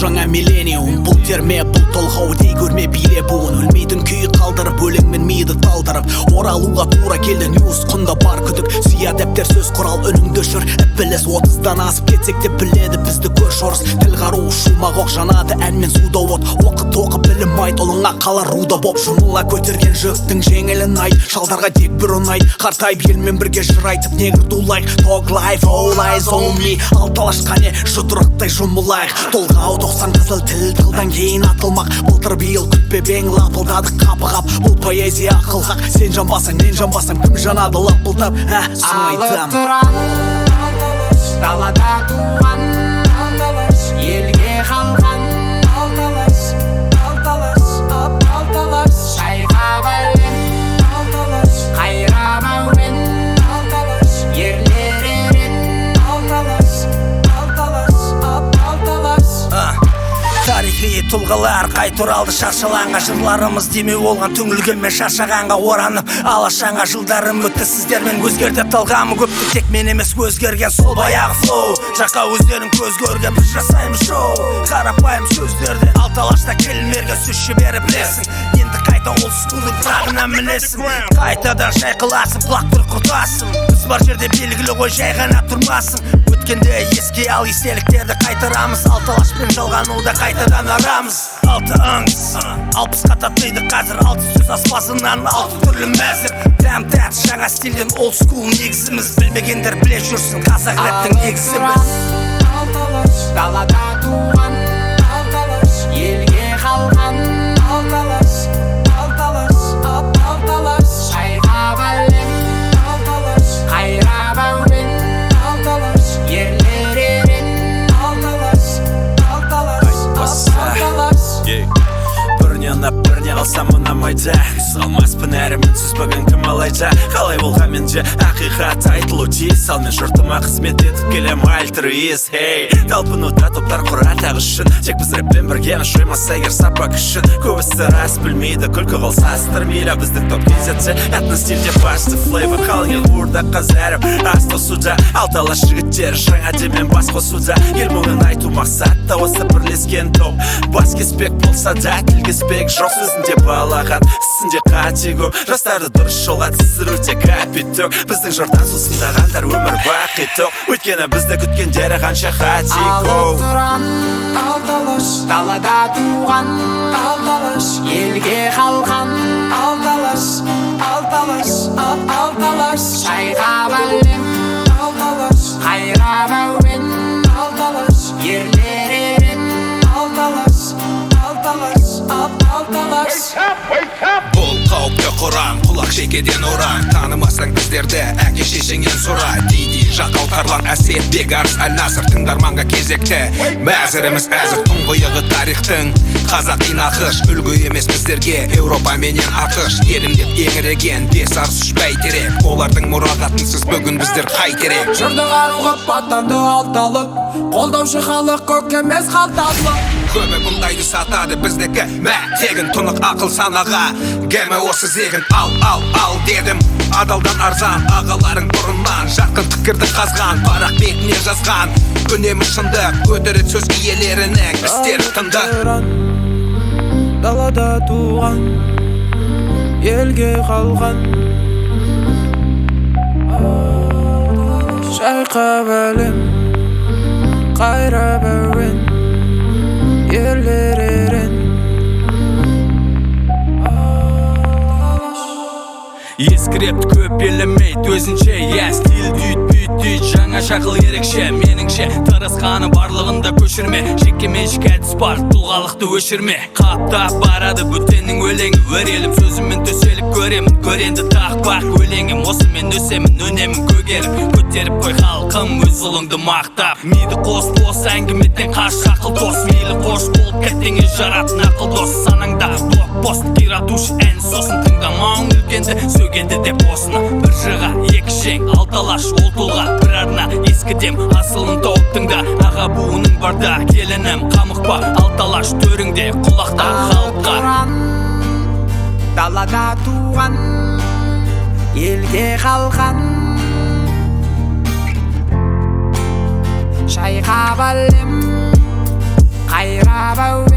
жаңа миллениум. Бұл терме, бұл толғау дей көрме биле буын. Өлмейтін күй қалдырып, өлеңмен миды талдырып. Оралуға тура келді ньюс, құнда бар күдік. Сия дәптер сөз құрал үніңді жүр. Әппілес 30-дан асып кетсек те біледі бізді көрш орыс. Тіл қару шумақ оқ жанады әнмен суда от. Оқыт оқып білім айт, олыңа қалар руда боп. Жұмыла көтерген жүктің жеңілін айт. Шалдарға тек бір ұнайт, қартайып елмен бірге жыр айтып негр дулайық. Talk life, all eyes on me. Алталашқа не жұдырықтай жұмылайық. Толғау 90 қызыл тіл, тылдан кейін атылмақ. Былтыр биыл күтпе бең лапылдадық қапы-қап. Бұл поэзия ақылғақ, сен жанбасаң, мен жанбасам, кім жанады лапылдап? Алып тұран алталаш, далада туған алталаш, елге қалған алталаш, алталаш, алталаш, шайқап әлем алталаш, қайрап әуен алталаш, ерлер ерен алталаш, алталаш, алталаш. Тарихи тұлғалар қай туралды шаршаланға. Жырларымыз демеу болған түңілгенмен шаршағанға оранып. Алашаңға жылдарым өтті сіздермен өзгерді талғамы көпті. Тек мен емес өзгерген сол баяғы флоу. Жаққа өздерің көз көрген біз жасаймыз шоу. Қарапайым сөздерде алталашта келмерге сөз шебері білесің. Енді қайта ол скулың тағына мінесің. Қайтада шайқыласың, плақтыр құртасың. Біз бар жерде белгілі ғой, жай ғана тұрмасың. Өткенде еске ал, естеліктерді қайтарамыз. Алталашпен жалғануды қайтадан арамыз. 6 аңыз 60-қа татиды қазір. 6 сөз аспазынан 6 түрлі мәзір. Дәм тәт жаңа стилден old school негізіміз. Білмегендер біле жүрсін, қазақ рэптің негізі біз. Алталаш, далада туған алталаш, елге қалған алталаш, алталаш, алталаш, шайқап әлем алталаш, қайрап әуен алталаш, ерлер ерен алталаш, алталаш, алталаш. Бірінен алсам ұнамайды. Салмаспын әрімін сөз бүгін кім алайда. Қалай болған менде ақиқат айтылу тиіс. Ал мен жұртыма қызмет етіп келем альтруист. Талпынуда топтар құрат ағыш үшін. Тек біз рэппен біргеміз, жоймаса егер сапа күшін. Көбісі рас білмейді, күлкі қалса астырмейлі. Біздің топ кезетсе әтні стильде басты флейвор. Қалың ел ұрда қазәріп ас тосуда. Алталаш жігіттер жаңа демен бас қосуда. Ел мұңын айту мақсатта осы бірлескен топ. Бас кеспек болса да тіл кеспек жоқ. Сөзінде балаған, ісінде қате көп. Жастарды дұрыс жолға түсіру тек капиток. Біздің жұрттан сусындағандар өмір бақи тоқ. Өйткені бізді күткендері қанша хати көп. Алып тұран алталаш, далада туған алталаш, елге қалған алталаш, алталаш, алталаш, шайқап әлем алталаш, қайрап әуен алталаш, ерлер ерен алталаш, алталаш, алталаш. Бұл қауіпті құрам, құлақ шекеден ұрам. Танымасаң біздерді әке шешеңнен сұра. Дейді жақау тарлан әсет бек арыс әл-насыр. Тыңдарманға кезекті мәзіріміз әзір. Тұңғиығы тарихтың қазақи нақыш. Үлгі емес біздерге Еуропа менен ақш. Елім деп еңіреген 5 арыс 3 бәйтерек. Олардың мұрағатынсыз бүгін біздер қайтерек. Жырды қаруғып аттанды алталық, қолдаушы халық көк емес қалталық. Көбі бұндайды сатады біздікі мә тегін тұнық ақыл санаға. Гәмі осы зегін ал дедім. Адалдан арзан ағаларың бұрыннан жарқын пікірді қазған, парақ бетіне жазған. Үнемі шындық өтірік сөз иелерінің істері тынды. Далада туған, елге қалған, шайқап әлем, қайрап әуен, ерлер ерен. Ескірепті көп елемейді өзінше. Стиль дүйт жаңа шақыл ерекше. Меніңше тырысқаны барлығында көшірме. Жеке меншік әдіс бар, тұлғалықты өшірме. Қаптап барады бөтеннің өлеңі. Өрелім сөзіммен төселіп көремін. Көренді тақпақ өлеңім. Осымен өсемін, өнемін көгеріп. Көтеріп қой халқым өз ұлыңды мақтап. Мейді қос әңгіметтен қаш шақыл дос. Мейлі қош болып кәттеңе жаратын ақыл дос. Санаңда блокпост қиратуш ән сосын. Тыңдамауың үлкенді сөгенді деп осыны. Бір жыға екі жең алталаш ол тұлға. Бір арна ескідем асылын тауыптыңда. Аға буының барда келінім қамықпа. Алталаш төріңде құлақта халыққа. Далада туған, елге қалған, шайқап әлем, қайрап әуен